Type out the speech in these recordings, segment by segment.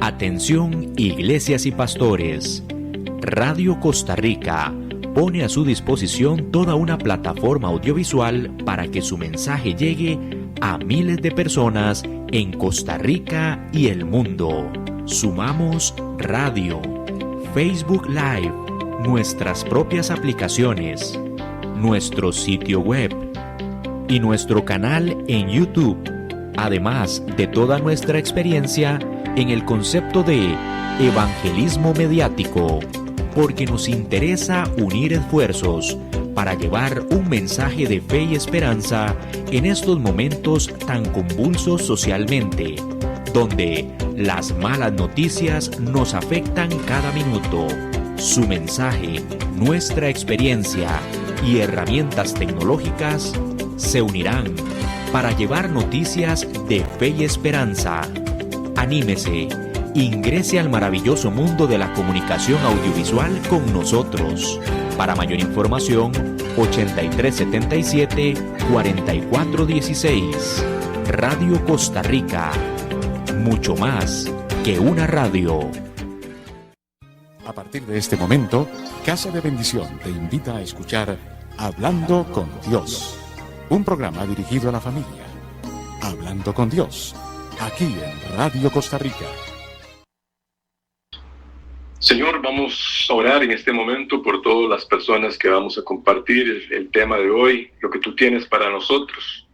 Atención, iglesias y pastores. Radio Costa Rica pone a su disposición toda una plataforma audiovisual para que su mensaje llegue a miles de personas en Costa Rica y el mundo. Sumamos radio, Facebook Live, nuestras propias aplicaciones, nuestro sitio web y nuestro canal en YouTube, además de toda nuestra experiencia en el concepto de evangelismo mediático, porque nos interesa unir esfuerzos para llevar un mensaje de fe y esperanza en estos momentos tan convulsos socialmente, donde las malas noticias nos afectan cada minuto. Su mensaje, nuestra experiencia y herramientas tecnológicas se unirán para llevar noticias de fe y esperanza. Anímese, ingrese al maravilloso mundo de la comunicación audiovisual con nosotros. Para mayor información, 8377-4416. Radio Costa Rica. Mucho más que una radio. A partir de este momento, Casa de Bendición te invita a escuchar Hablando con Dios, un programa dirigido a la familia. Hablando con Dios, aquí en Radio Costa Rica. Señor, vamos a orar en este momento por todas las personas que vamos a compartir el tema de hoy, lo que tú tienes para nosotros.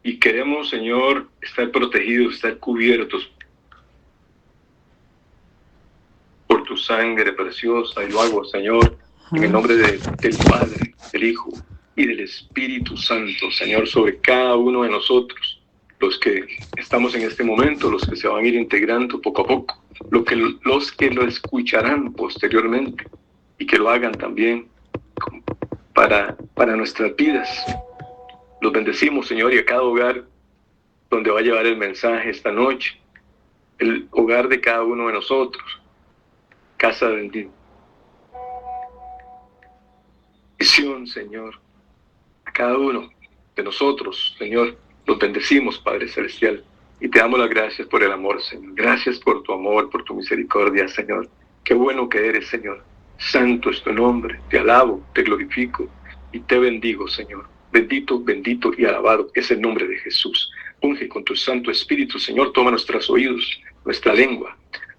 Y queremos, Señor, estar protegidos, estar cubiertos por tu sangre preciosa. Y lo hago, Señor, en el nombre del Padre, del Hijo y del Espíritu Santo, Señor, sobre cada uno de nosotros, los que estamos en este momento, los que se van a ir integrando poco a poco, los que lo escucharán posteriormente y que lo hagan también para nuestras vidas. Los bendecimos, Señor, y a cada hogar donde va a llevar el mensaje esta noche, el hogar de cada uno de nosotros, casa de bendición, Señor, a cada uno de nosotros, Señor, los bendecimos, Padre Celestial, y te damos las gracias por el amor, Señor. Gracias por tu amor, por tu misericordia, Señor. Qué bueno que eres, Señor. Santo es tu nombre. Te alabo, te glorifico y te bendigo, Señor. Bendito, bendito y alabado es el nombre de Jesús. Unge con tu Santo Espíritu, Señor. Toma nuestros oídos, nuestra lengua,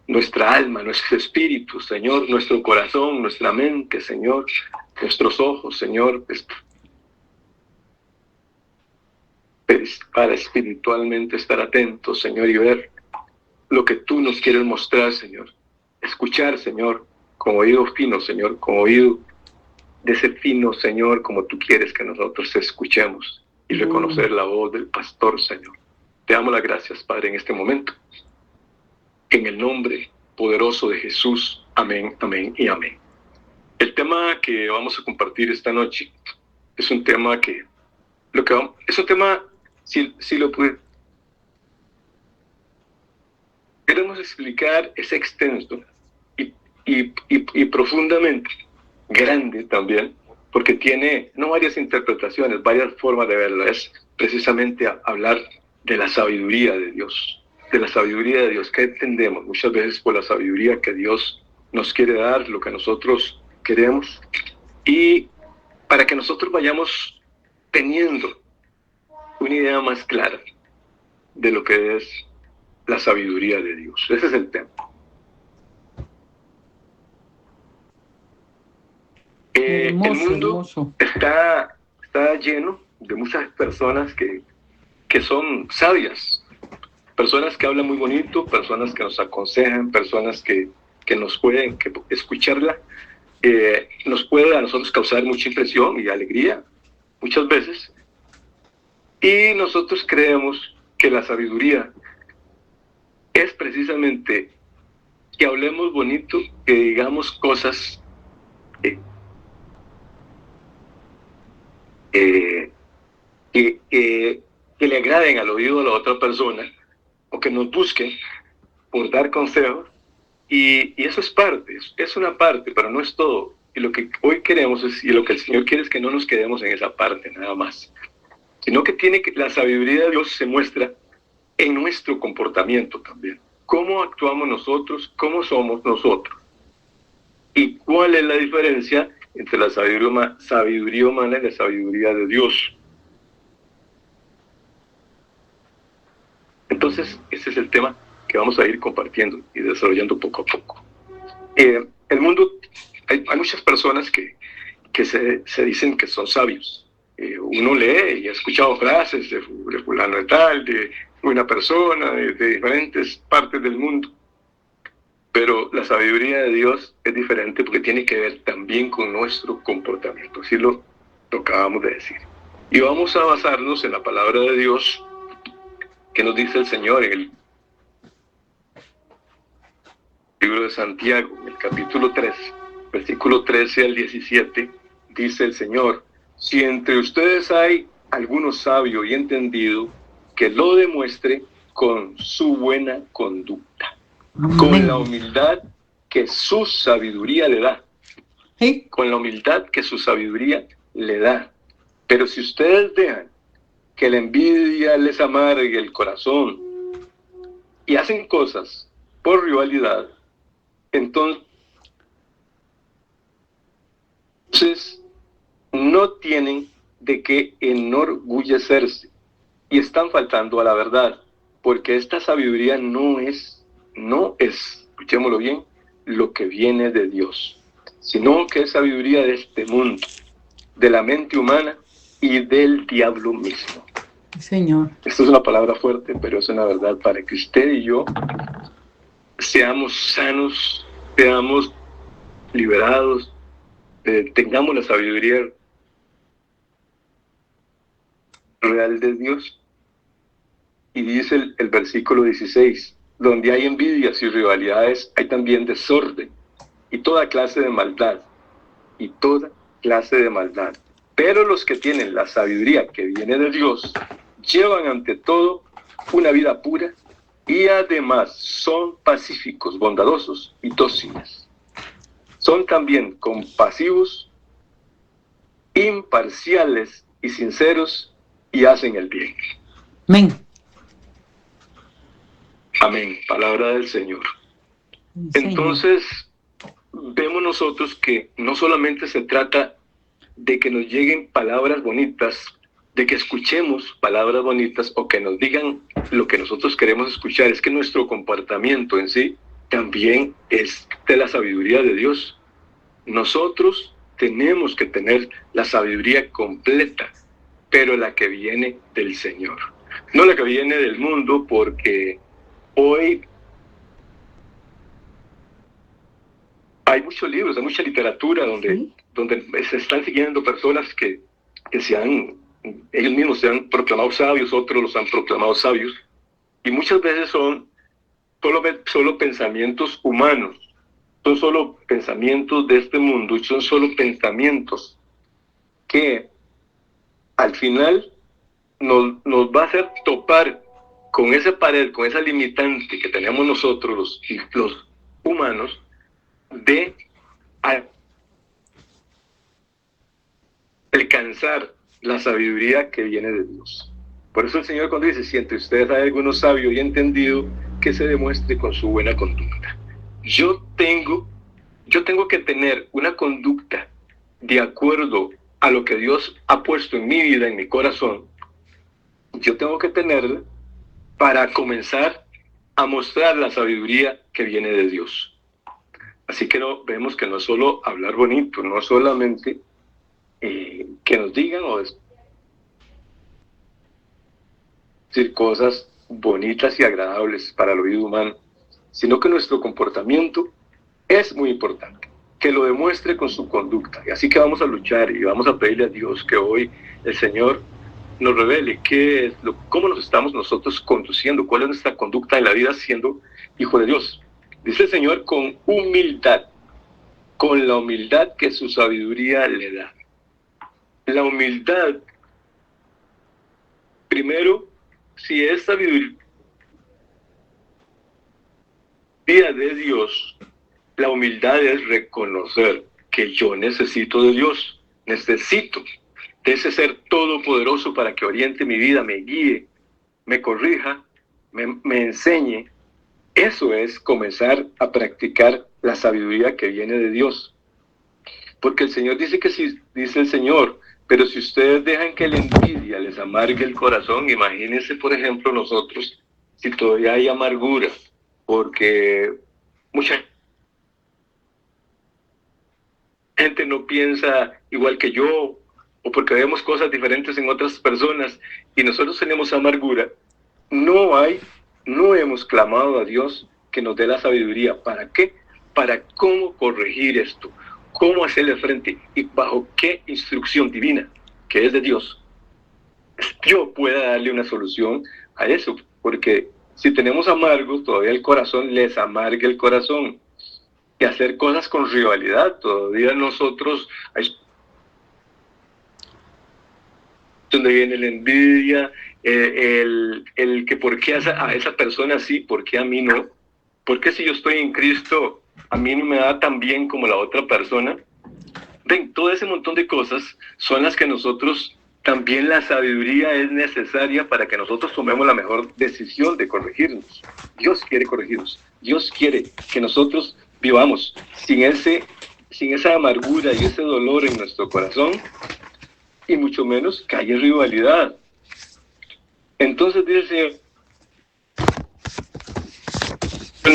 nuestra alma, nuestro espíritu, Señor. Nuestro corazón, nuestra mente, Señor. Nuestros ojos, Señor. Para espiritualmente estar atentos, Señor, y ver lo que tú nos quieres mostrar, Señor. Escuchar, Señor, con oído fino, Señor, con oído de ese fino, Señor, como tú quieres que nosotros escuchemos y reconocer la voz del pastor, Señor. Te damos las gracias, Padre, en este momento. En el nombre poderoso de Jesús. Amén, amén y amén. El tema que vamos a compartir esta noche es un tema si lo queremos explicar, es extenso y profundamente grande también, porque tiene no varias interpretaciones, varias formas de verlo. Es precisamente hablar de la sabiduría de Dios, de la sabiduría de Dios. ¿Qué entendemos muchas veces por la sabiduría que Dios nos quiere dar, lo que nosotros queremos? Y para que nosotros vayamos teniendo una idea más clara de lo que es la sabiduría de Dios. Ese es el tema. El mundo está lleno de muchas personas que son sabias, personas que hablan muy bonito, personas que nos aconsejan, personas que nos pueden escucharla, nos puede a nosotros causar mucha impresión y alegría muchas veces. Y nosotros creemos que la sabiduría es precisamente que hablemos bonito, que digamos cosas que le agraden al oído de la otra persona, o que nos busquen por dar consejos. Y eso es una parte, pero no es todo. Y lo que hoy queremos y lo que el Señor quiere es que no nos quedemos en esa parte nada más, sino que la sabiduría de Dios se muestra en nuestro comportamiento también, cómo actuamos nosotros, cómo somos nosotros. ¿Y cuál es la diferencia entre la sabiduría humana y la sabiduría de Dios? Entonces, ese es el tema que vamos a ir compartiendo y desarrollando poco a poco. El mundo, hay muchas personas que se dicen que son sabios. Uno lee y ha escuchado frases de fulano de tal, de una persona, de diferentes partes del mundo. Pero la sabiduría de Dios es diferente porque tiene que ver también con nuestro comportamiento. Así lo acabamos de decir. Y vamos a basarnos en la palabra de Dios que nos dice el Señor en el libro de Santiago, en el capítulo 3, versículo 13 al 17, dice el Señor: si entre ustedes hay alguno sabio y entendido, que lo demuestre con su buena conducta, con la humildad que su sabiduría le da. ¿Sí? Con la humildad que su sabiduría le da. Pero si ustedes dejan que la envidia les amargue el corazón y hacen cosas por rivalidad, entonces no tienen de qué enorgullecerse y están faltando a la verdad, porque esta sabiduría no es, escuchémoslo bien, lo que viene de Dios, sino que es sabiduría de este mundo, de la mente humana y del diablo mismo. Señor. Esto es una palabra fuerte, pero es una verdad para que usted y yo seamos sanos, seamos liberados, tengamos la sabiduría real de Dios. Y dice el versículo 16, donde hay envidias y rivalidades, hay también desorden y toda clase de maldad, y toda clase de maldad. Pero los que tienen la sabiduría que viene de Dios, llevan ante todo una vida pura y además son pacíficos, bondadosos y dóciles. Son también compasivos, imparciales y sinceros y hacen el bien. Amén. Amén. Palabra del Señor. Entonces, vemos nosotros que no solamente se trata de que nos lleguen palabras bonitas, de que escuchemos palabras bonitas o que nos digan lo que nosotros queremos escuchar, es que nuestro comportamiento en sí también es de la sabiduría de Dios. Nosotros tenemos que tener la sabiduría completa, pero la que viene del Señor, no la que viene del mundo, porque hoy hay muchos libros, hay mucha literatura donde se están siguiendo personas que ellos mismos se han proclamado sabios, otros los han proclamado sabios, y muchas veces son solo pensamientos humanos, son solo pensamientos de este mundo, y son solo pensamientos que al final nos va a hacer topar con esa pared, con esa limitante que tenemos nosotros los humanos, de alcanzar la sabiduría que viene de Dios. Por eso el Señor, cuando dice: si entre ustedes hay alguno sabio y entendido, que se demuestre con su buena conducta. Yo tengo que tener una conducta de acuerdo a lo que Dios ha puesto en mi vida, en mi corazón. Yo tengo que tenerla para comenzar a mostrar la sabiduría que viene de Dios. Así que vemos que no es solo hablar bonito, no solamente que nos digan o decir cosas bonitas y agradables para el oído humano, sino que nuestro comportamiento es muy importante, que lo demuestre con su conducta. Y así que vamos a luchar y vamos a pedirle a Dios que hoy el Señor nos revele cómo nos estamos nosotros conduciendo, cuál es nuestra conducta en la vida siendo hijo de Dios. Dice el Señor: con humildad, con la humildad que su sabiduría le da. La humildad, primero, si es sabiduría de Dios, la humildad es reconocer que yo necesito de Dios, necesito de ese ser todopoderoso para que oriente mi vida, me guíe, me corrija, me enseñe Eso es comenzar a practicar la sabiduría que viene de Dios. Porque el Señor dice que si, dice el Señor, pero si ustedes dejan que la envidia les amargue el corazón, imagínense, por ejemplo, nosotros, si todavía hay amargura, porque mucha gente no piensa igual que yo, o porque vemos cosas diferentes en otras personas, y nosotros tenemos amargura, no hemos clamado a Dios que nos dé la sabiduría. ¿Para qué? Para cómo corregir esto, cómo hacerle frente y bajo qué instrucción divina, que es de Dios, yo pueda darle una solución a eso. Porque si tenemos amargos, todavía el corazón les amarga el corazón. Y hacer cosas con rivalidad, todavía nosotros, donde viene la envidia, el que por qué a esa persona sí, por qué a mí no, por qué si yo estoy en Cristo, a mí no me da tan bien como la otra persona. Ven, todo ese montón de cosas son las que nosotros, también la sabiduría es necesaria para que nosotros tomemos la mejor decisión de corregirnos. Dios quiere corregirnos, Dios quiere que nosotros vivamos sin esa amargura y ese dolor en nuestro corazón, y mucho menos que haya rivalidad. Entonces dice el Señor,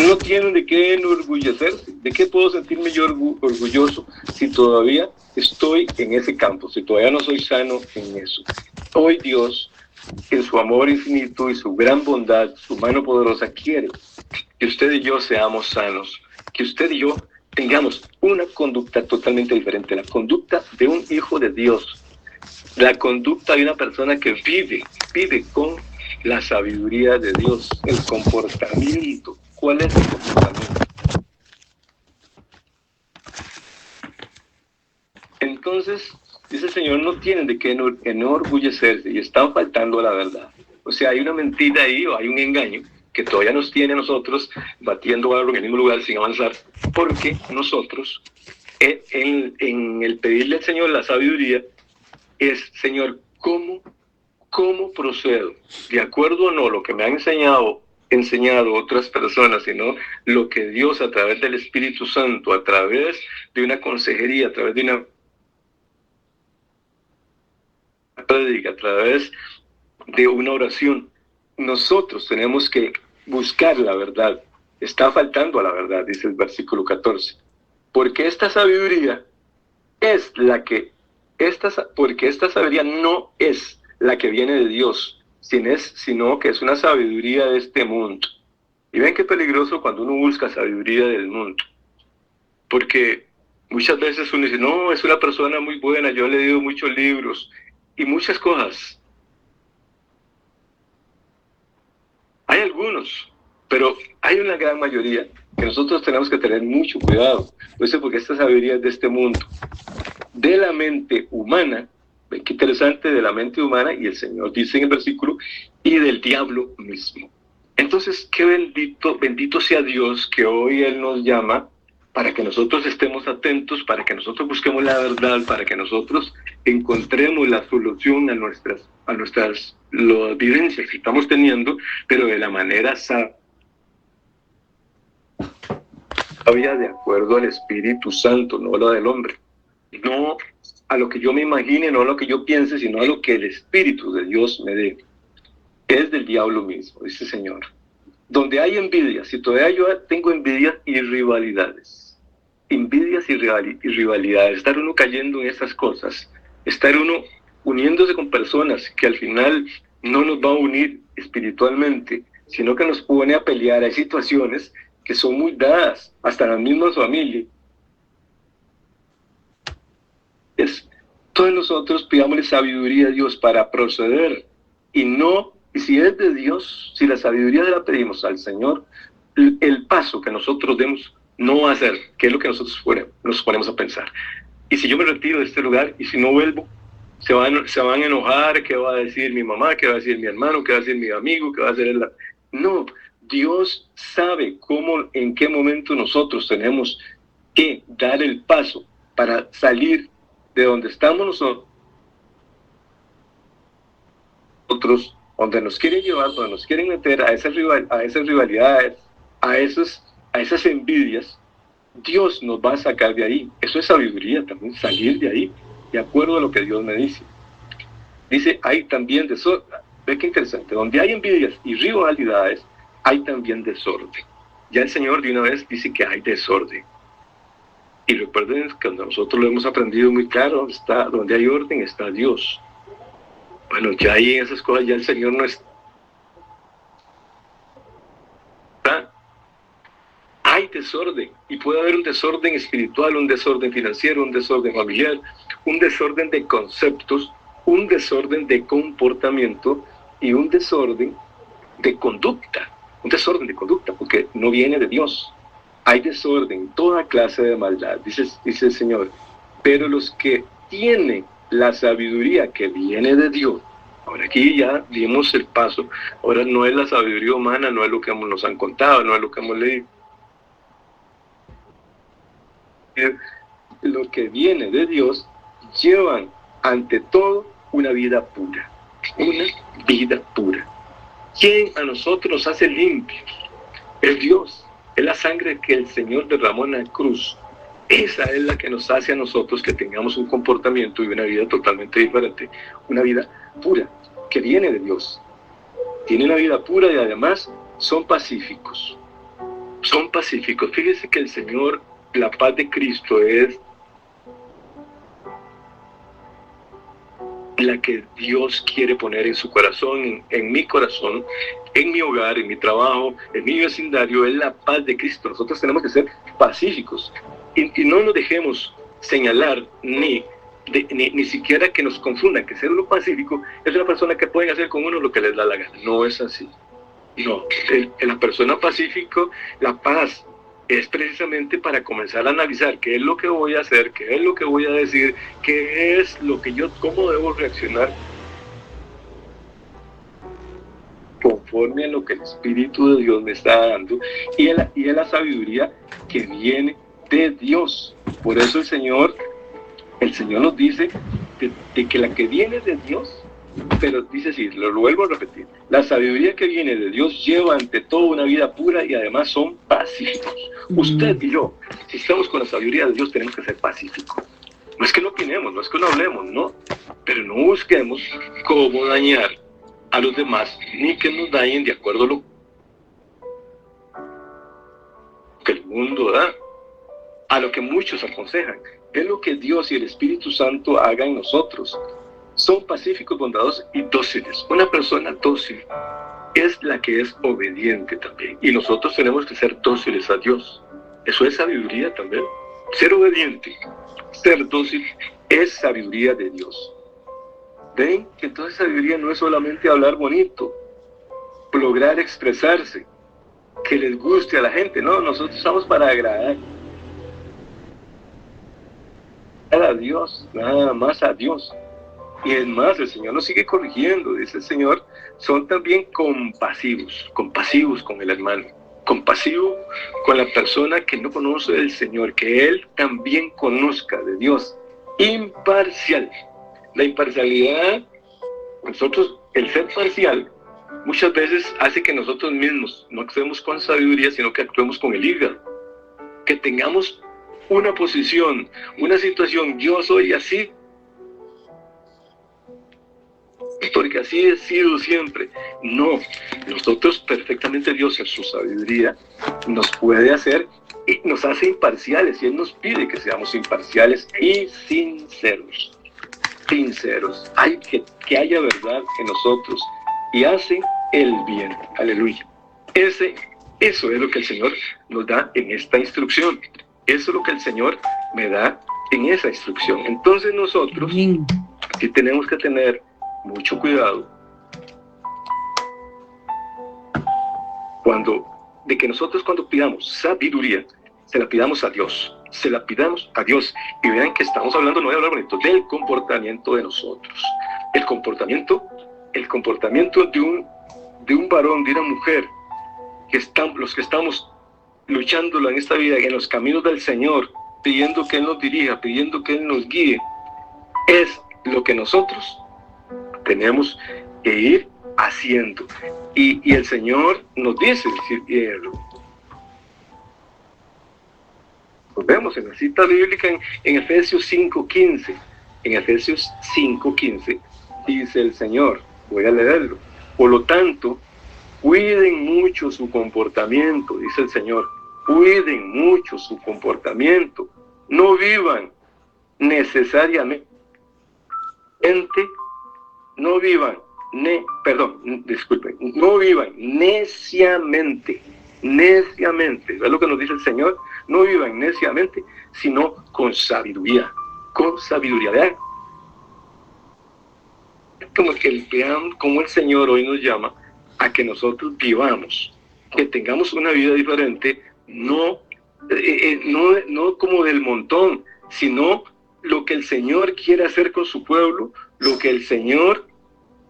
no tienen de qué enorgullecerse. ¿De qué puedo sentirme yo orgulloso si todavía estoy en ese campo, si todavía no soy sano en eso? Hoy Dios, en su amor infinito y su gran bondad, su mano poderosa, quiere que usted y yo seamos sanos, que usted y yo tengamos una conducta totalmente diferente, la conducta de un hijo de Dios, la conducta de una persona que vive con la sabiduría de Dios, el comportamiento. ¿Cuál es el comportamiento? Entonces, dice el Señor, no tienen de qué enorgullecerse y están faltando a la verdad. O sea, hay una mentira ahí, o hay un engaño que todavía nos tiene a nosotros batiendo barro en el mismo lugar sin avanzar, porque nosotros, en el pedirle al Señor la sabiduría, es, Señor, ¿cómo procedo? ¿De acuerdo o no lo que me han enseñado otras personas, sino lo que Dios a través del Espíritu Santo, a través de una consejería, a través de una prédica, a través de una oración? Nosotros tenemos que buscar la verdad. Está faltando a la verdad, dice el versículo 14. Porque esta sabiduría es porque esta sabiduría no es la que viene de Dios, sino que es una sabiduría de este mundo. Y ven qué peligroso cuando uno busca sabiduría del mundo. Porque muchas veces uno dice, no, es una persona muy buena, yo he leído muchos libros y muchas cosas. Hay algunos, pero hay una gran mayoría que nosotros tenemos que tener mucho cuidado. Porque esta sabiduría es de este mundo, de la mente humana. Ven qué interesante, de la mente humana, y el Señor dice en el versículo, y del diablo mismo. Entonces, qué bendito sea Dios que hoy Él nos llama para que nosotros estemos atentos, para que nosotros busquemos la verdad, para que nosotros encontremos la solución a nuestras vivencias que estamos teniendo, pero de la manera sabia, de acuerdo al Espíritu Santo, no la del hombre. No a lo que yo me imagine, no a lo que yo piense, sino a lo que el Espíritu de Dios me dé. Es del diablo mismo, dice el Señor. Donde hay envidia, si todavía yo tengo envidias y rivalidades, estar uno cayendo en esas cosas, estar uno uniéndose con personas que al final no nos va a unir espiritualmente, sino que nos pone a pelear. Hay situaciones que son muy dadas, hasta las mismas familias. Todos nosotros pidámosle sabiduría a Dios para proceder, y si es de Dios, si la sabiduría la pedimos al Señor, el paso que nosotros demos no va a ser, que es lo que nosotros nos ponemos a pensar. Y si yo me retiro de este lugar, y si no vuelvo, se van a enojar, ¿qué va a decir mi mamá? ¿Qué va a decir mi hermano? ¿Qué va a decir mi amigo? ¿Qué va a hacer él? No, Dios sabe en qué momento nosotros tenemos que dar el paso para salir de donde estamos nosotros, donde nos quieren llevar, donde nos quieren meter a esas rivalidades, a esas envidias, Dios nos va a sacar de ahí. Eso es sabiduría también, salir de ahí, de acuerdo a lo que Dios me dice. Dice, hay también desorden. Ve qué interesante. Donde hay envidias y rivalidades, hay también desorden. Ya el Señor de una vez dice que hay desorden. Y recuerden que nosotros lo hemos aprendido muy claro, donde hay orden está Dios. Bueno, ya ahí en esas cosas ya el Señor no está. Hay desorden, y puede haber un desorden espiritual, un desorden financiero, un desorden familiar, un desorden de conceptos, un desorden de comportamiento y un desorden de conducta. Un desorden de conducta, porque no viene de Dios. Hay desorden, toda clase de maldad, dice el Señor. Pero los que tienen la sabiduría que viene de Dios, ahora aquí ya dimos el paso, ahora no es la sabiduría humana, no es lo que nos han contado, no es lo que hemos leído. Lo que viene de Dios llevan ante todo una vida pura. Una vida pura. ¿Quién a nosotros nos hace limpios? Es Dios. Es la sangre que el Señor derramó en la cruz. Esa es la que nos hace a nosotros que tengamos un comportamiento y una vida totalmente diferente. Una vida pura, que viene de Dios. Tienen una vida pura y además son pacíficos. Son pacíficos. Fíjese que el Señor, la paz de Cristo es la que Dios quiere poner en su corazón, en mi corazón, en mi hogar, en mi trabajo, en mi vecindario, es la paz de Cristo. Nosotros tenemos que ser pacíficos y no nos dejemos señalar ni siquiera que nos confundan que ser uno pacífico es una persona que pueden hacer con uno lo que les da la gana. No es así. No, la persona pacífico, la paz es precisamente para comenzar a analizar qué es lo que voy a hacer, qué es lo que voy a decir, qué es lo que cómo debo reaccionar conforme a lo que el Espíritu de Dios me está dando y es la sabiduría que viene de Dios. Por eso el Señor nos dice de que la que viene de Dios, pero dice así, lo vuelvo a repetir, la sabiduría que viene de Dios lleva ante todo una vida pura y además son pacíficos. Usted y yo, si estamos con la sabiduría de Dios, tenemos que ser pacíficos. No es que no opinemos, no es que no hablemos, no, pero no busquemos cómo dañar a los demás, ni que nos dañen de acuerdo a lo que el mundo da, a lo que muchos aconsejan. Es lo que Dios y el Espíritu Santo hagan en nosotros. Son pacíficos, bondadosos y dóciles. Una persona dócil es la que es obediente también. Y nosotros tenemos que ser dóciles a Dios. Eso es sabiduría también. Ser obediente, ser dócil, es sabiduría de Dios. ¿Ven? Que entonces sabiduría no es solamente hablar bonito, lograr expresarse, que les guste a la gente. No, nosotros estamos para agradar a Dios, nada más a Dios. Y es más, el Señor nos sigue corrigiendo, dice el Señor, son también compasivos con el hermano, compasivo con la persona que no conoce del Señor, que Él también conozca de Dios, imparcial. La imparcialidad, nosotros, el ser parcial, muchas veces hace que nosotros mismos no actuemos con sabiduría, sino que actuemos con el hígado, que tengamos una posición, una situación, yo soy así, porque así he sido siempre. No, nosotros perfectamente Dios en su sabiduría nos puede hacer y nos hace imparciales y Él nos pide que seamos imparciales y sinceros. Hay que haya verdad en nosotros y hace el bien. Aleluya. Eso es lo que el Señor nos da en esta instrucción. Eso es lo que el Señor me da en esa instrucción. Entonces nosotros sí tenemos que tener mucho cuidado de que nosotros cuando pidamos sabiduría, se la pidamos a Dios. Y vean que estamos hablando, no voy a hablar bonito, del comportamiento de nosotros. El comportamiento de un varón, de una mujer, los que estamos luchando en esta vida, en los caminos del Señor, pidiendo que Él nos dirija, pidiendo que Él nos guíe, es lo que nosotros tenemos que ir haciendo. Y el Señor nos dice, Nos vemos en la cita bíblica en Efesios 5:15. En Efesios 5:15 dice el Señor, voy a leerlo. Por lo tanto, cuiden mucho su comportamiento, dice el Señor. Cuiden mucho su comportamiento. No vivan necesariamente, no vivan neciamente. ¿Ves lo que nos dice el Señor? No vivan neciamente, sino con sabiduría. Con sabiduría. Vean vean cómo el Señor hoy nos llama a que nosotros vivamos, que tengamos una vida diferente, no como del montón, sino lo que el Señor quiere hacer con su pueblo, lo que el Señor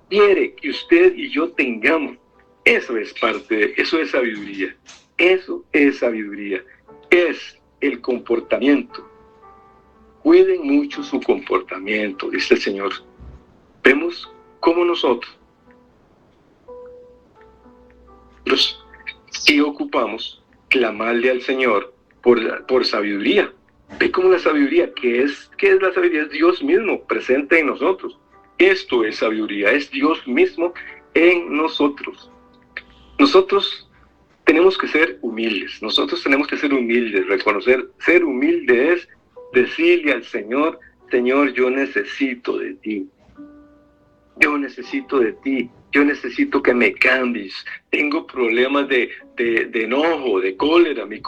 quiere que usted y yo tengamos. Eso es sabiduría. Eso es sabiduría. Es el comportamiento. Cuiden mucho su comportamiento, dice el Señor. Vemos cómo nosotros sí ocupamos clamarle al Señor por sabiduría. Ve cómo la sabiduría, ¿qué es la sabiduría? Es Dios mismo presente en nosotros. Esto es sabiduría, es Dios mismo en nosotros. Nosotros tenemos que ser humildes, reconocer, ser humilde es decirle al Señor, Señor, yo necesito de ti. Yo necesito de ti, yo necesito que me cambies. Tengo problemas de enojo, de cólera, mi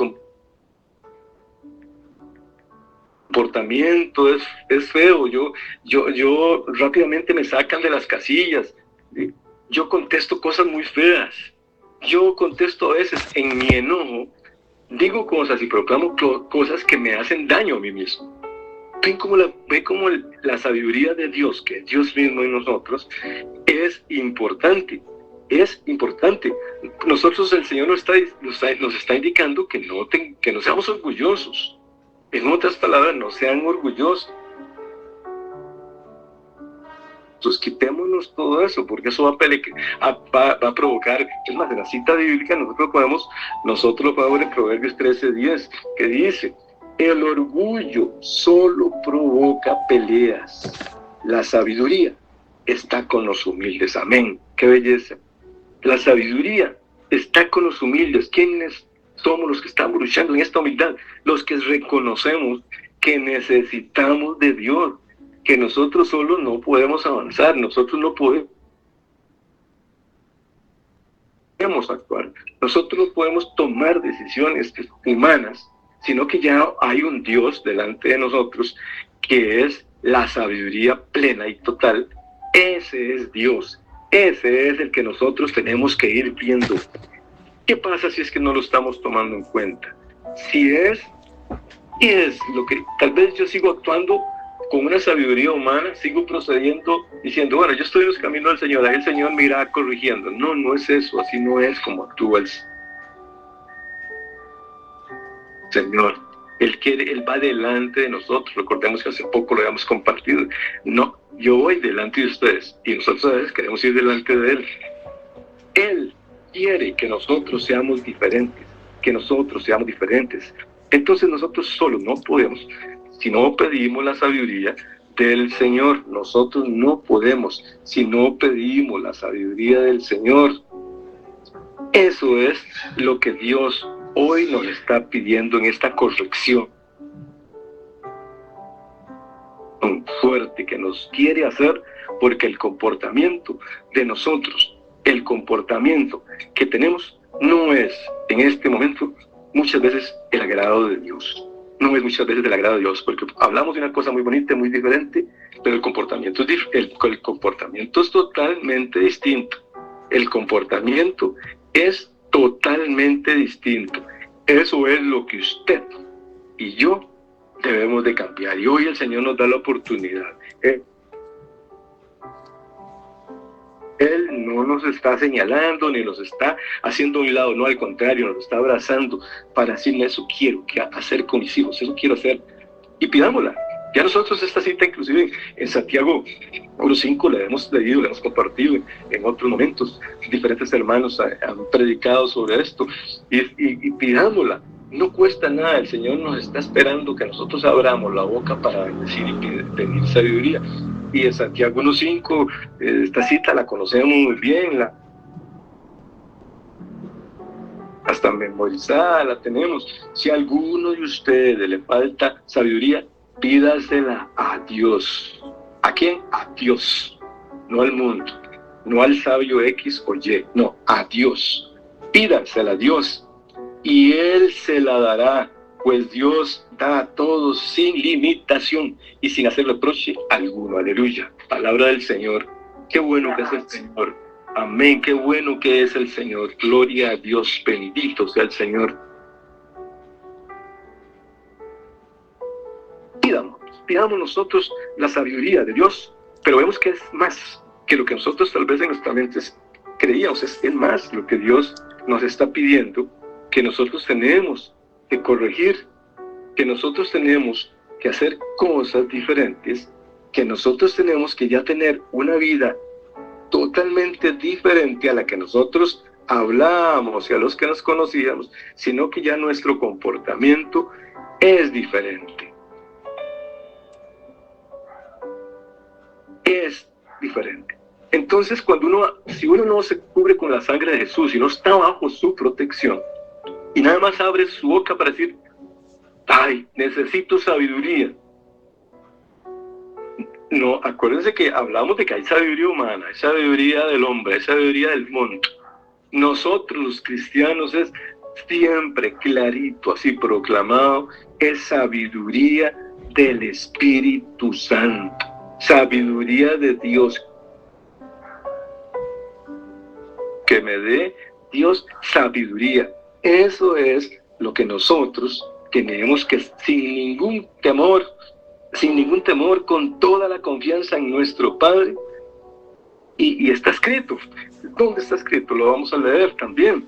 comportamiento es feo. Yo rápidamente me sacan de las casillas. Yo contesto cosas muy feas. Yo contesto a veces en mi enojo, digo cosas y proclamo cosas que me hacen daño a mí mismo. Ve cómo la sabiduría de Dios, que es Dios mismo en nosotros, es importante. Es importante. Nosotros, el Señor nos está indicando que no seamos orgullosos. En otras palabras, no sean orgullosos. Entonces, quitémonos todo eso, porque eso va a provocar. Es más, en la cita bíblica nosotros lo podemos en Proverbios 13:10, que dice: el orgullo solo provoca peleas. La sabiduría está con los humildes. Amén. ¡Qué belleza! La sabiduría está con los humildes. ¿Quiénes somos los que estamos luchando en esta humildad? Los que reconocemos que necesitamos de Dios, que nosotros solos no podemos avanzar, nosotros no podemos actuar, nosotros no podemos tomar decisiones humanas, sino que ya hay un Dios delante de nosotros que es la sabiduría plena y total. Ese es Dios, ese es el que nosotros tenemos que ir viendo. ¿Qué pasa si es que no lo estamos tomando en cuenta? Si es lo que tal vez yo sigo actuando con una sabiduría humana, sigo procediendo diciendo, bueno, yo estoy en los caminos del Señor, ahí el Señor me irá corrigiendo. No, no es eso, así no es como actúa el Señor. Él va delante de nosotros. Recordemos que hace poco lo habíamos compartido. No, yo voy delante de ustedes y nosotros a veces queremos ir delante de Él. Él quiere que nosotros seamos diferentes, Entonces nosotros solos no podemos. Si no pedimos la sabiduría del Señor, nosotros no podemos. Si no pedimos la sabiduría del Señor, eso es lo que Dios hoy nos está pidiendo en esta corrección fuerte que nos quiere hacer, porque el comportamiento de nosotros, el comportamiento que tenemos, no es en este momento muchas veces el agrado de Dios. No es muchas veces del agrado de Dios, porque hablamos de una cosa muy bonita, muy diferente, pero el comportamiento es totalmente distinto. El comportamiento es totalmente distinto. Eso es lo que usted y yo debemos de cambiar. Y hoy el Señor nos da la oportunidad. Él no nos está señalando ni nos está haciendo a un lado, no, al contrario, nos está abrazando para decirle: eso quiero hacer con mis hijos, eso quiero hacer. Y pidámosla. Ya nosotros esta cita, inclusive en Santiago 1:5, la hemos leído, la hemos compartido en otros momentos. Diferentes hermanos han predicado sobre esto. Y pidámosla, No cuesta nada, el Señor nos está esperando que nosotros abramos la boca para bendecir y pedir sabiduría. Y en Santiago 1:5, esta cita la conocemos muy bien, hasta memorizada la tenemos. Si a alguno de ustedes le falta sabiduría, pídasela a Dios. ¿A quién? A Dios, no al mundo, no al sabio X o Y, no, a Dios. Pídasela a Dios y Él se la dará, pues Dios da a todos sin limitación y sin hacer reproche alguno. Aleluya. Palabra del Señor. Qué bueno que es el Señor. Amén. Qué bueno que es el Señor. Gloria a Dios. Bendito sea el Señor. Pidamos nosotros la sabiduría de Dios, pero vemos que es más que lo que nosotros tal vez en nuestra mente creíamos. Es más lo que Dios nos está pidiendo, que nosotros tenemos que corregir, que nosotros tenemos que hacer cosas diferentes, que nosotros tenemos que ya tener una vida totalmente diferente a la que nosotros hablábamos y a los que nos conocíamos, sino que ya nuestro comportamiento es diferente. Es diferente. Entonces, si uno no se cubre con la sangre de Jesús y no está bajo su protección, y nada más abre su boca para decir, ay, necesito sabiduría. No, acuérdense que hablamos de que hay sabiduría humana, hay sabiduría del hombre, hay sabiduría del mundo. Nosotros los cristianos es siempre clarito, así proclamado, es sabiduría del Espíritu Santo, sabiduría de Dios. Que me dé Dios sabiduría. Eso es lo que nosotros tenemos que, sin ningún temor, con toda la confianza en nuestro Padre. Y está escrito. ¿Dónde está escrito? Lo vamos a leer también.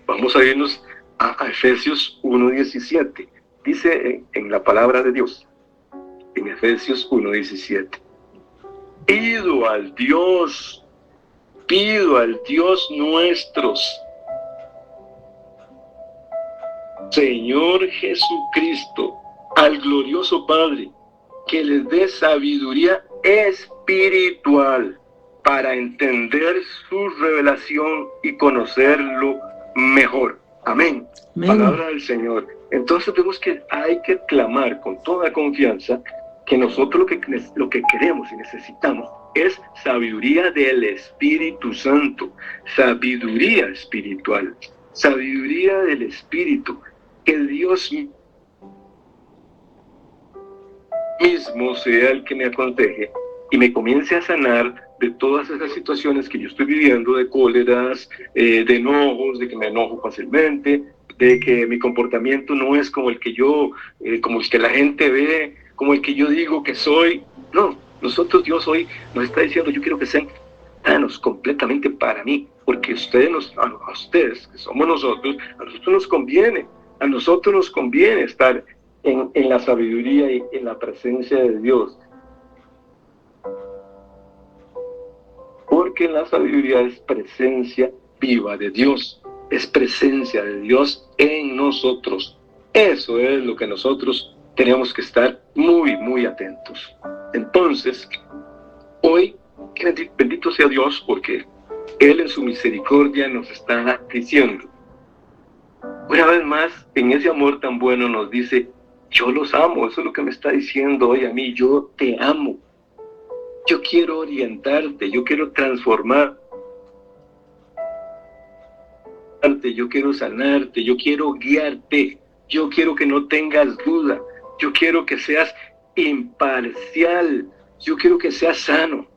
Vamos a irnos a Efesios 1:17. Dice en la palabra de Dios, en Efesios 1:17. Pido al Dios nuestro, Señor Jesucristo, al glorioso Padre, que les dé sabiduría espiritual para entender su revelación y conocerlo mejor. Amén. Palabra del Señor. Entonces vemos que hay que clamar con toda confianza que nosotros lo que queremos y necesitamos es sabiduría del Espíritu Santo, sabiduría espiritual, sabiduría del Espíritu, que Dios mismo sea el que me aconseje y me comience a sanar de todas esas situaciones que yo estoy viviendo, de cóleras, de enojos, de que me enojo fácilmente, de que mi comportamiento no es como el que como el que la gente ve, como el que yo digo que soy. No, Dios hoy nos está diciendo, yo quiero que sean sanos completamente para mí, porque a ustedes, que somos nosotros, a nosotros nos conviene estar en la sabiduría y en la presencia de Dios. Porque la sabiduría es presencia viva de Dios, es presencia de Dios en nosotros. Eso es lo que nosotros tenemos que estar muy, muy atentos. Entonces, hoy, bendito sea Dios, porque Él en su misericordia nos está diciendo, una vez más, en ese amor tan bueno nos dice, yo los amo. Eso es lo que me está diciendo hoy a mí, yo te amo. Yo quiero orientarte, yo quiero transformarte, yo quiero sanarte, yo quiero guiarte, yo quiero que no tengas duda, yo quiero que seas imparcial, yo quiero que seas sano,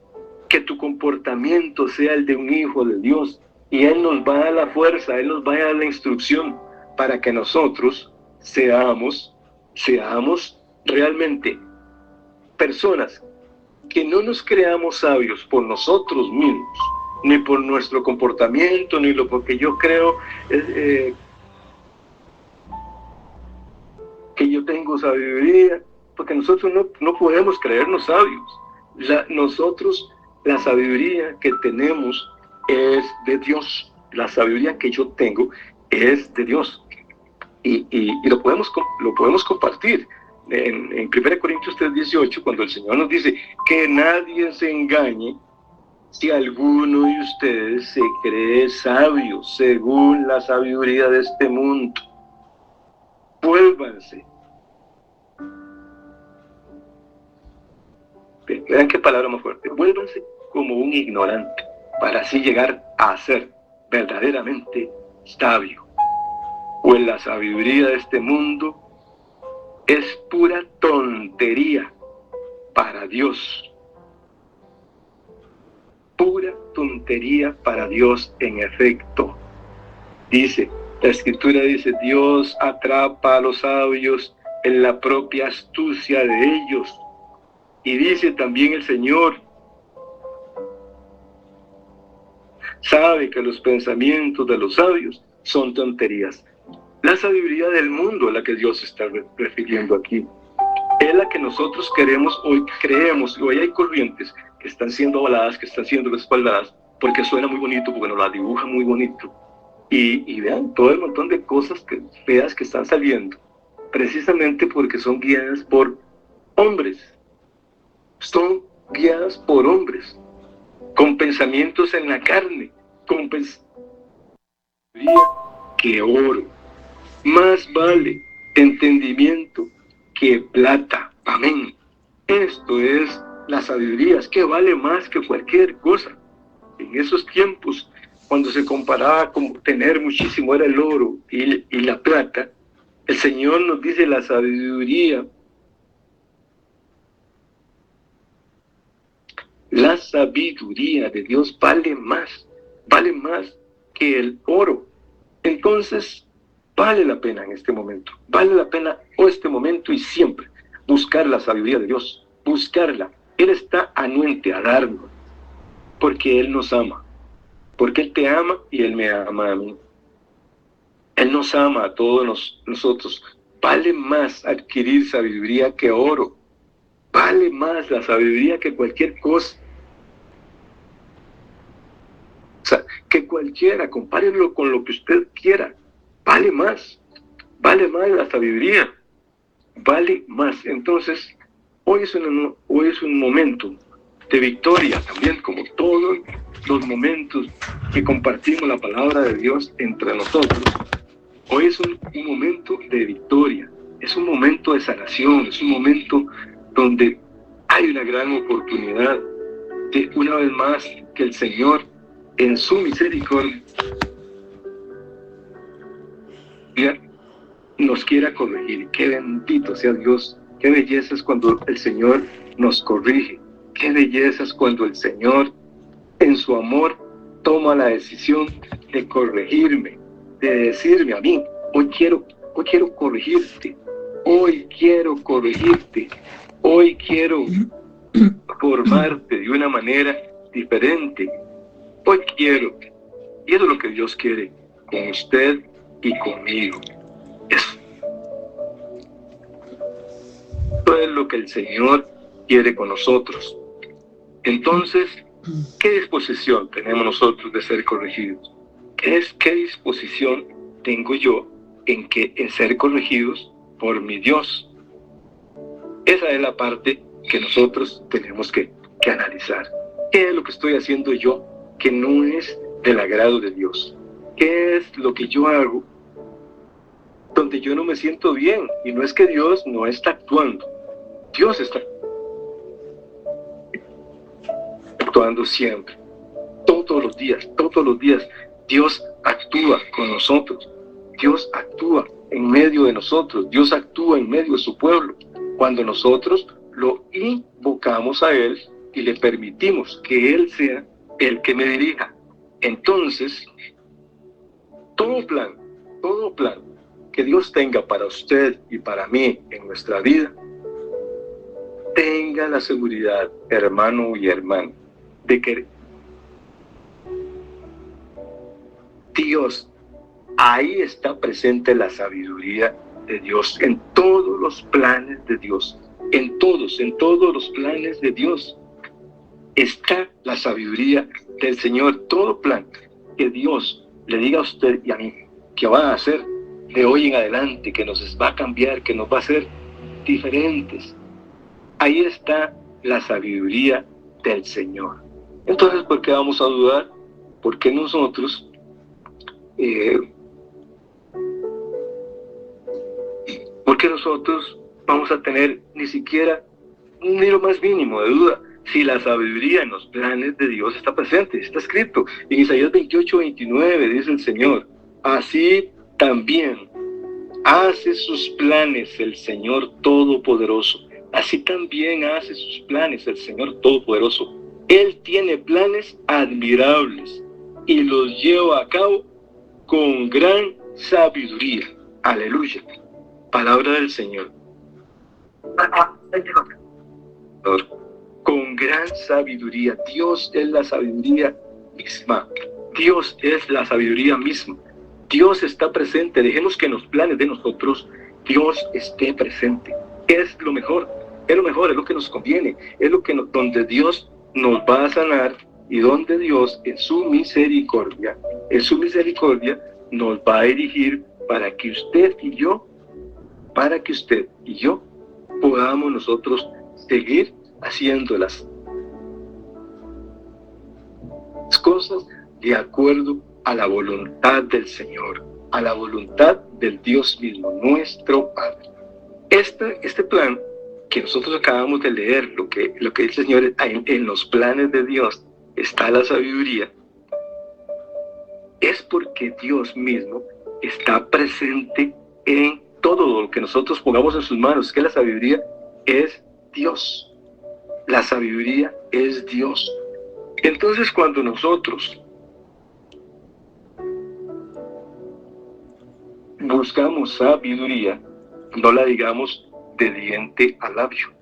que tu comportamiento sea el de un hijo de Dios. Y Él nos va a dar la fuerza, Él nos va a dar la instrucción para que nosotros seamos realmente personas que no nos creamos sabios por nosotros mismos, ni por nuestro comportamiento, ni porque yo creo que yo tengo sabiduría, porque nosotros no podemos creernos sabios. La sabiduría que tenemos es de Dios. La sabiduría que yo tengo es de Dios. y lo podemos compartir. En 1 Corintios 3:18, cuando el Señor nos dice que nadie se engañe, si alguno de ustedes se cree sabio según la sabiduría de este mundo, vuélvanse. Vean qué palabra más fuerte. Vuélvanse como un ignorante, para así llegar a ser verdaderamente sabio. Pues la sabiduría de este mundo es pura tontería para Dios. Pura tontería para Dios, en efecto. La Escritura dice, Dios atrapa a los sabios en la propia astucia de ellos. Y dice también el Señor, sabe que los pensamientos de los sabios son tonterías. La sabiduría del mundo es la que Dios está refiriendo aquí. Es la que nosotros queremos, hoy creemos, y hoy hay corrientes que están siendo avaladas, que están siendo respaldadas, porque suena muy bonito, porque nos la dibuja muy bonito. Y vean todo el montón de cosas feas que están saliendo, precisamente porque son guiadas por hombres. Son guiadas por hombres, con pensamientos en la carne, con pensamientos que oro. Más vale entendimiento que plata. Amén. Esto es la sabiduría, es que vale más que cualquier cosa. En esos tiempos, cuando se comparaba con tener muchísimo era el oro y la plata, el Señor nos dice la sabiduría. La sabiduría de Dios vale más que el oro. Entonces, vale la pena en este momento, vale la pena este momento y siempre buscar la sabiduría de Dios, buscarla. Él está anuente a darnos, porque Él nos ama, porque Él te ama y Él me ama a mí. Él nos ama a todos nosotros. Vale más adquirir sabiduría que oro, vale más la sabiduría que cualquier cosa. O sea, que cualquiera, compárenlo con lo que usted quiera. Vale más la sabiduría, vale más. Entonces, hoy es un momento de victoria también, como todos los momentos que compartimos la palabra de Dios entre nosotros. Hoy es un momento de victoria, es un momento de sanación, es un momento donde hay una gran oportunidad de, una vez más, que el Señor, en su misericordia, nos quiera corregir. Qué bendito sea Dios, qué belleza es cuando el Señor nos corrige, qué belleza es cuando el Señor, en su amor, toma la decisión de corregirme, de decirme a mí, hoy quiero corregirte, hoy quiero formarte de una manera diferente, hoy quiero. Y eso es lo que Dios quiere con usted y conmigo. Eso es lo que el Señor quiere con nosotros. Entonces, ¿qué disposición tenemos nosotros de ser corregidos? ¿Qué disposición tengo yo en ser corregidos por mi Dios? Esa es la parte que nosotros tenemos que analizar. ¿Qué es lo que estoy haciendo yo que no es del agrado de Dios? ¿Qué es lo que yo hago donde yo no me siento bien? Y no es que Dios no está actuando. Dios está actuando siempre. Todos los días. Dios actúa con nosotros. Dios actúa en medio de nosotros. Dios actúa en medio de su pueblo. Cuando nosotros lo invocamos a Él y le permitimos que Él sea el que me dirija. Entonces, todo plan que Dios tenga para usted y para mí en nuestra vida, tenga la seguridad, hermano y hermana, de que Dios, ahí está presente la sabiduría de Dios, en todos los planes de Dios, en todos los planes de Dios está la sabiduría del Señor. Todo plan que Dios le diga a usted y a mí que va a hacer, de hoy en adelante, que nos va a cambiar, que nos va a hacer diferentes. Ahí está la sabiduría del Señor. Entonces, ¿por qué vamos a dudar? ¿Por qué nosotros vamos a tener ni lo más mínimo de duda? Si la sabiduría en los planes de Dios está presente, está escrito. En Isaías 28:29 dice el Señor: así también hace sus planes el Señor Todopoderoso. Así también hace sus planes el Señor Todopoderoso. Él tiene planes admirables y los lleva a cabo con gran sabiduría. Aleluya. Palabra del Señor. Con gran sabiduría. Dios es la sabiduría misma. Dios es la sabiduría misma. Dios está presente. Dejemos que en los planes de nosotros Dios esté presente. Es lo mejor, es lo que nos conviene, es donde Dios nos va a sanar y donde Dios en su misericordia nos va a dirigir para que usted y yo podamos nosotros seguir haciendo las cosas de acuerdo a la voluntad del Señor, a la voluntad del Dios mismo, nuestro Padre. Este plan que nosotros acabamos de leer, lo que dice el Señor, en los planes de Dios está la sabiduría, es porque Dios mismo está presente en todo lo que nosotros pongamos en sus manos. Que la sabiduría es Dios. La sabiduría es Dios. Entonces, cuando nosotros buscamos sabiduría, no la digamos de diente a labio,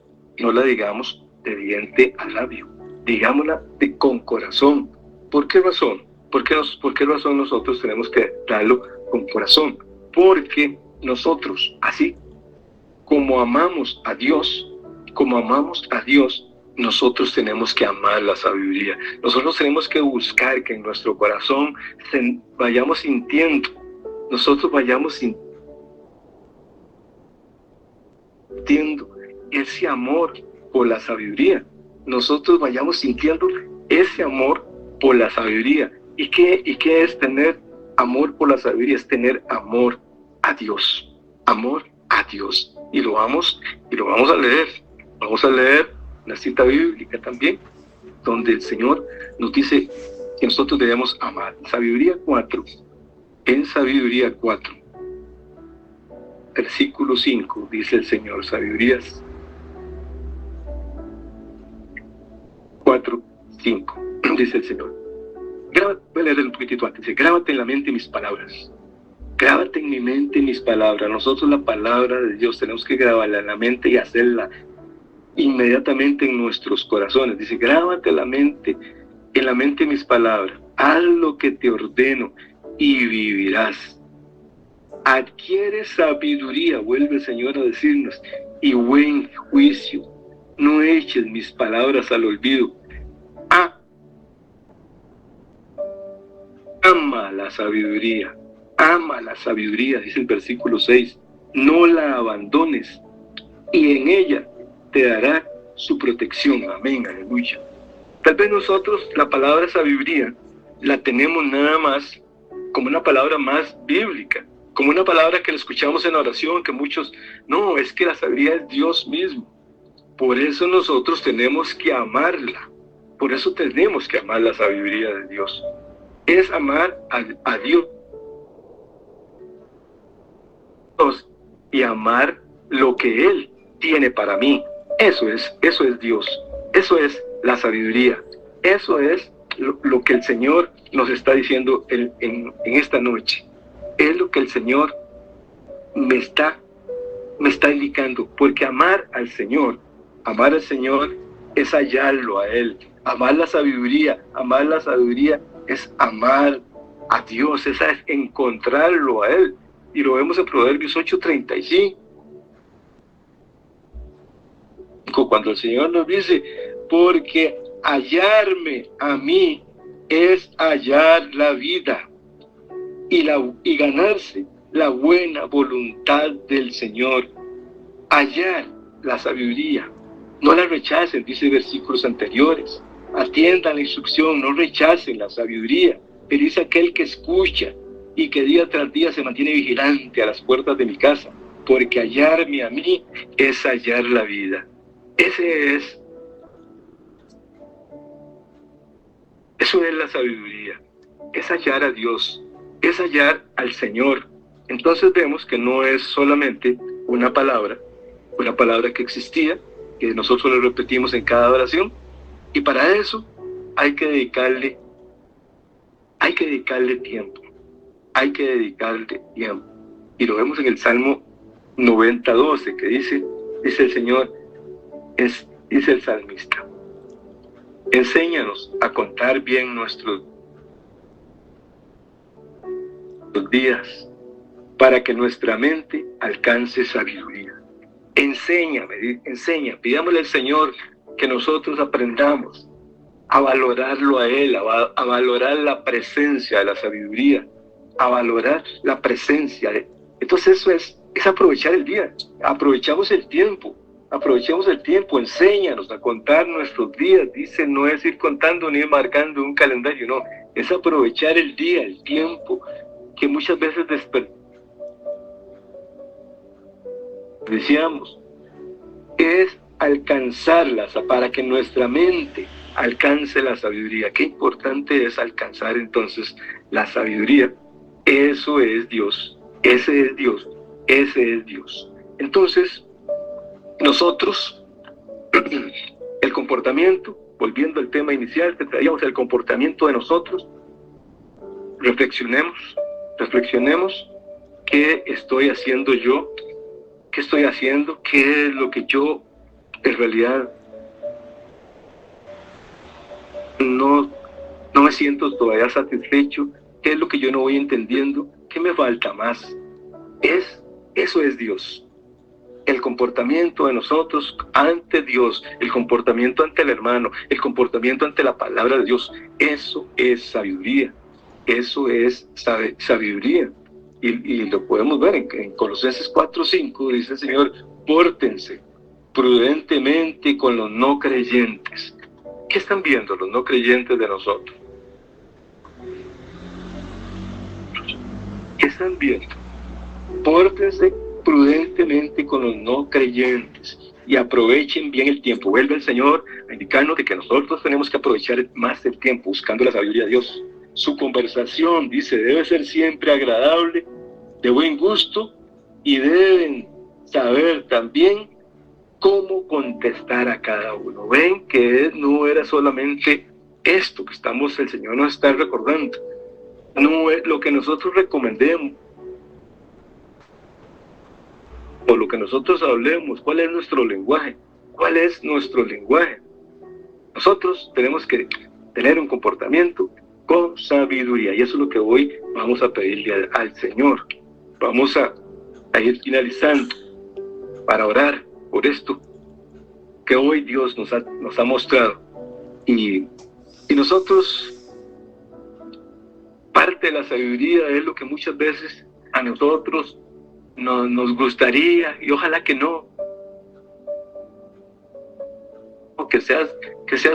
digámosla con corazón. ¿Por qué razón? ¿Por qué razón nosotros tenemos que darlo con corazón? Porque nosotros, así como amamos a Dios, nosotros tenemos que amar la sabiduría. Nosotros tenemos que buscar que en nuestro corazón vayamos sintiendo ese amor por la sabiduría. Nosotros vayamos sintiendo ese amor por la sabiduría. ¿Y qué es tener amor por la sabiduría? Es tener amor a Dios. Amor a Dios. Y lo vamos a leer. Vamos a leer una cita bíblica también, donde el Señor nos dice que nosotros debemos amar. En Sabiduría 4, versículo 5, dice el Señor, Sabidurías 4, 5, dice el Señor. Voy a leer un poquitito antes. Dice: grábate en la mente mis palabras. Grábate en mi mente mis palabras. Nosotros la palabra de Dios tenemos que grabarla en la mente y hacerla inmediatamente en nuestros corazones. Dice: grábate en la mente mis palabras. Haz lo que te ordeno y vivirás. Adquiere sabiduría, vuelve el Señor a decirnos, y buen juicio. No eches mis palabras al olvido. Ama la sabiduría, dice el versículo 6. No la abandones, y en ella te dará su protección. Amén, aleluya. Tal vez nosotros la palabra sabiduría la tenemos nada más como una palabra más bíblica, como una palabra que la escuchamos en oración, que muchos, no, es que la sabiduría es Dios mismo. Por eso nosotros tenemos que amarla. Por eso tenemos que amar la sabiduría de Dios. Es amar a Dios y amar lo que Él tiene para mí. Eso es Dios. Eso es la sabiduría. Eso es lo que el Señor nos está diciendo en esta noche. Es lo que el Señor me está indicando. Porque amar al Señor es hallarlo a Él. Amar la sabiduría es amar a Dios, es encontrarlo a Él. Y lo vemos en Proverbios 8:35. Cuando el Señor nos dice: porque hallarme a mí es hallar la vida y ganarse la buena voluntad del Señor, hallar la sabiduría. No la rechacen, dice versículos anteriores. Atiendan la instrucción, no rechacen la sabiduría. Feliz aquel que escucha y que día tras día se mantiene vigilante a las puertas de mi casa, porque hallarme a mí es hallar la vida. Eso es la sabiduría, es hallar a Dios, es hallar al Señor. Entonces vemos que no es solamente una palabra que existía, que nosotros le repetimos en cada oración, y para eso hay que dedicarle tiempo, Y lo vemos en el Salmo 90:12, que dice el Señor, dice el salmista: enséñanos a contar bien nuestros días, para que nuestra mente alcance sabiduría. Enseña, pidámosle al Señor que nosotros aprendamos a valorarlo a Él, a valorar la presencia de la sabiduría, a valorar la presencia. Entonces eso es aprovechar el día, aprovechemos el tiempo, enséñanos a contar nuestros días. Dice, no es ir contando ni ir marcando un calendario, no, es aprovechar el día, el tiempo, que muchas veces desperdiciamos. Es alcanzarlas para que nuestra mente alcance la sabiduría. Qué importante es alcanzar entonces la sabiduría. Eso es Dios, ese es Dios. Entonces, nosotros, el comportamiento, volviendo al tema inicial que traíamos, el comportamiento de nosotros, reflexionemos, ¿qué estoy haciendo yo? ¿Qué estoy haciendo? ¿Qué es lo que yo en realidad no me siento todavía satisfecho? ¿Qué es lo que yo no voy entendiendo? ¿Qué me falta más? Eso es Dios. El comportamiento de nosotros ante Dios, el comportamiento ante el hermano, el comportamiento ante la palabra de Dios, eso es sabiduría. Y lo podemos ver en Colosenses 4:5, dice el Señor: pórtense prudentemente con los no creyentes. ¿Qué están viendo los no creyentes de nosotros? ¿Qué están viendo? Pórtense prudentemente con los no creyentes y aprovechen bien el tiempo. Vuelve el Señor a indicarnos de que nosotros tenemos que aprovechar más el tiempo buscando la sabiduría de Dios. Su conversación, dice, debe ser siempre agradable, de buen gusto, y deben saber también cómo contestar a cada uno. Ven que no era solamente esto que el Señor nos está recordando. No es lo que nosotros recomendemos o lo que nosotros hablemos. ¿Cuál es nuestro lenguaje? Nosotros tenemos que tener un comportamiento con sabiduría, y eso es lo que hoy vamos a pedirle al Señor. Vamos a ir finalizando para orar por esto que hoy Dios nos ha mostrado. Y nosotros, parte de la sabiduría es lo que muchas veces a nosotros nos gustaría, y ojalá que no, que sea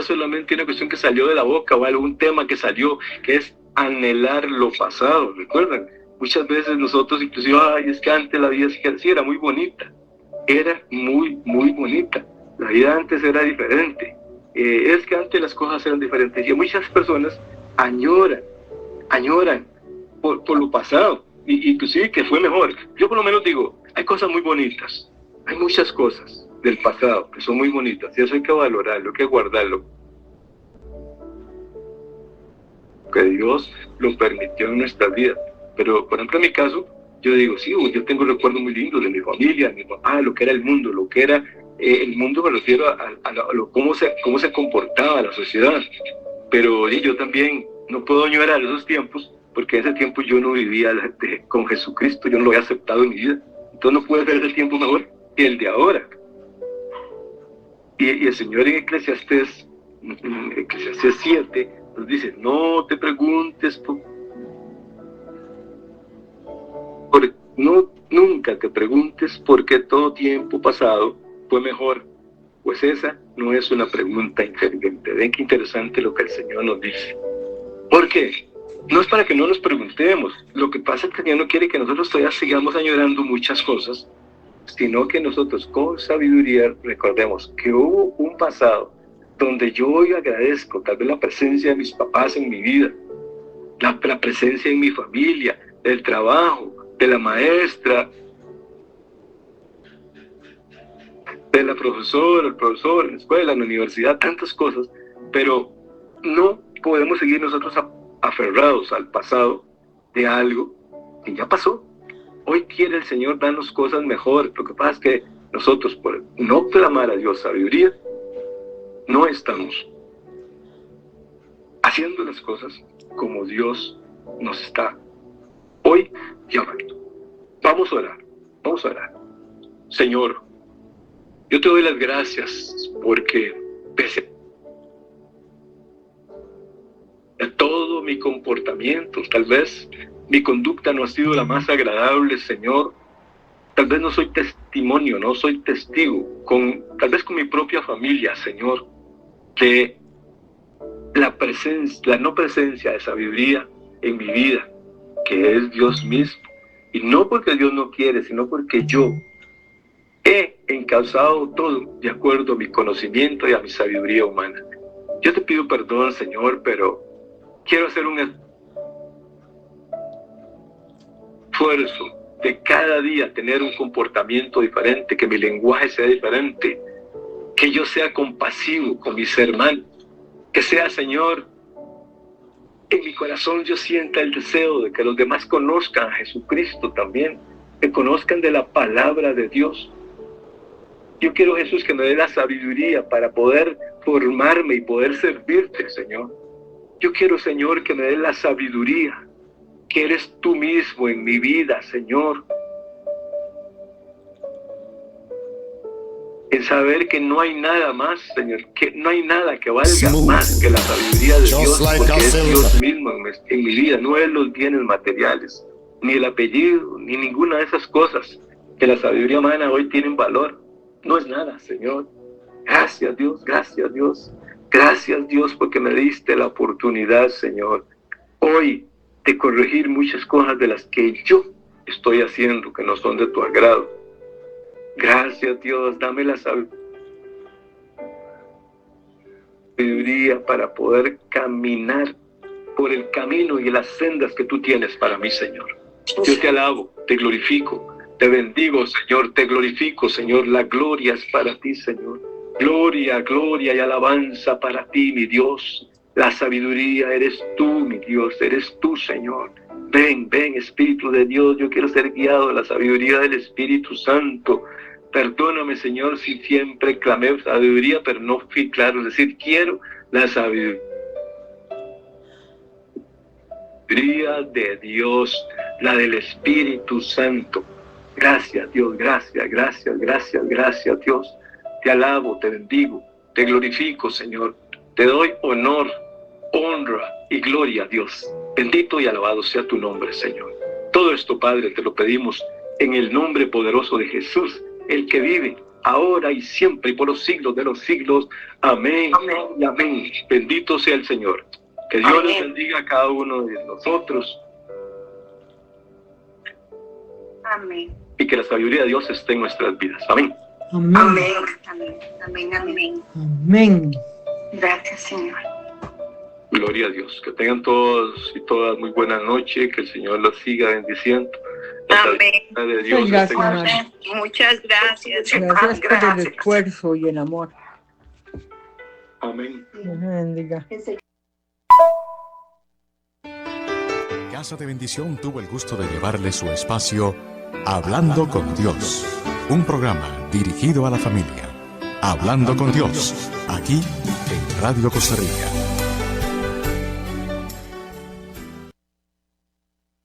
solamente una cuestión que salió de la boca o algún tema que salió, que es anhelar lo pasado. ¿Recuerdan? Muchas veces nosotros inclusive, es que antes la vida sí era muy bonita, la vida antes era diferente, es que antes las cosas eran diferentes, y muchas personas añoran por lo pasado, y inclusive que fue mejor. Yo por lo menos digo, hay cosas muy bonitas, hay muchas cosas del pasado que son muy bonitas, y eso hay que valorarlo, hay que guardarlo, que Dios lo permitió en nuestra vida. Pero por ejemplo en mi caso, yo digo, sí, yo tengo recuerdos muy lindos de mi familia, de mi papá, lo que era el mundo, el mundo, me refiero a cómo se comportaba la sociedad. Pero yo también no puedo añorar esos tiempos, porque en ese tiempo yo no vivía con Jesucristo, yo no lo había aceptado en mi vida. Entonces no puede ser ese tiempo mejor que el de ahora. Y el Señor en Eclesiastés 7 nos dice: no te preguntes Nunca te preguntes por qué todo tiempo pasado fue mejor, pues esa no es una pregunta inteligente. Ven qué interesante lo que el Señor nos dice. ¿Por qué? No es para que no nos preguntemos. Lo que pasa es que el Señor no quiere que nosotros todavía sigamos añorando muchas cosas, sino que nosotros con sabiduría recordemos que hubo un pasado donde yo hoy agradezco tal vez la presencia de mis papás en mi vida, la presencia en mi familia, el trabajo, de la maestra, de la profesora, el profesor, en la escuela, en la universidad, tantas cosas, pero no podemos seguir nosotros aferrados al pasado de algo que ya pasó. Hoy quiere el Señor darnos cosas mejores. Lo que pasa es que nosotros, por no clamar a Dios sabiduría, no estamos haciendo las cosas como Dios nos está hoy llamando. Vamos a orar. Señor, yo te doy las gracias porque pese a todo mi comportamiento, tal vez mi conducta no ha sido la más agradable, Señor. Tal vez no soy testimonio, no soy testigo, tal vez con mi propia familia, Señor, de la no presencia de sabiduría en mi vida, que es Dios mismo. Y no porque Dios no quiere, sino porque yo he encauzado todo de acuerdo a mi conocimiento y a mi sabiduría humana. Yo te pido perdón, Señor, pero quiero hacer un esfuerzo de cada día tener un comportamiento diferente, que mi lenguaje sea diferente, que yo sea compasivo con mis hermanos, que sea, Señor, en mi corazón yo sienta el deseo de que los demás conozcan a Jesucristo también, que conozcan de la palabra de Dios. Yo quiero, Jesús, que me dé la sabiduría para poder formarme y poder servirte, Señor. Yo quiero, Señor, que me dé la sabiduría, que eres tú mismo en mi vida, Señor. En saber que no hay nada más, Señor, que no hay nada que valga más que la sabiduría de Dios, porque es Dios mismo en mi vida, no es los bienes materiales, ni el apellido, ni ninguna de esas cosas que la sabiduría humana hoy tienen valor. No es nada, Señor. Gracias, Dios, gracias, Dios. Gracias, Dios, porque me diste la oportunidad, Señor, hoy de corregir muchas cosas de las que yo estoy haciendo que no son de tu agrado. Gracias, Dios, dame la sabiduría para poder caminar por el camino y las sendas que tú tienes para mí, Señor. Yo te alabo, te glorifico, te bendigo, Señor, te glorifico, Señor. La gloria es para ti, Señor. Gloria, gloria y alabanza para ti, mi Dios. La sabiduría eres tú, mi Dios, eres tú, Señor. Ven, ven, Espíritu de Dios, yo quiero ser guiado a la sabiduría del Espíritu Santo. Perdóname, Señor, si siempre clamé sabiduría, pero no fui claro. Es decir, quiero la sabiduría de Dios, la del Espíritu Santo. Gracias, Dios, gracias, gracias, gracias, gracias, Dios. Te alabo, te bendigo, te glorifico, Señor. Te doy honor, honra y gloria, Dios. Bendito y alabado sea tu nombre, Señor. Todo esto, Padre, te lo pedimos en el nombre poderoso de Jesús, el que vive ahora y siempre y por los siglos de los siglos. Amén, amén y amén. Bendito sea el Señor. Que Dios les bendiga a cada uno de nosotros. Amén. Y que la sabiduría de Dios esté en nuestras vidas. Amén. Amén. Amén. Amén. Amén. Amén. Amén. Gracias, Señor. Gloria a Dios. Que tengan todos y todas muy buena noche. Que el Señor los siga bendiciendo. Amén. De Dios gracias, Amén. Muchas gracias. Gracias por el esfuerzo y el amor. Amén. Dios me bendiga. Casa de Bendición tuvo el gusto de llevarle su espacio Hablando con Dios, un programa dirigido a la familia. Hablando con Dios, aquí en Radio Costa Rica.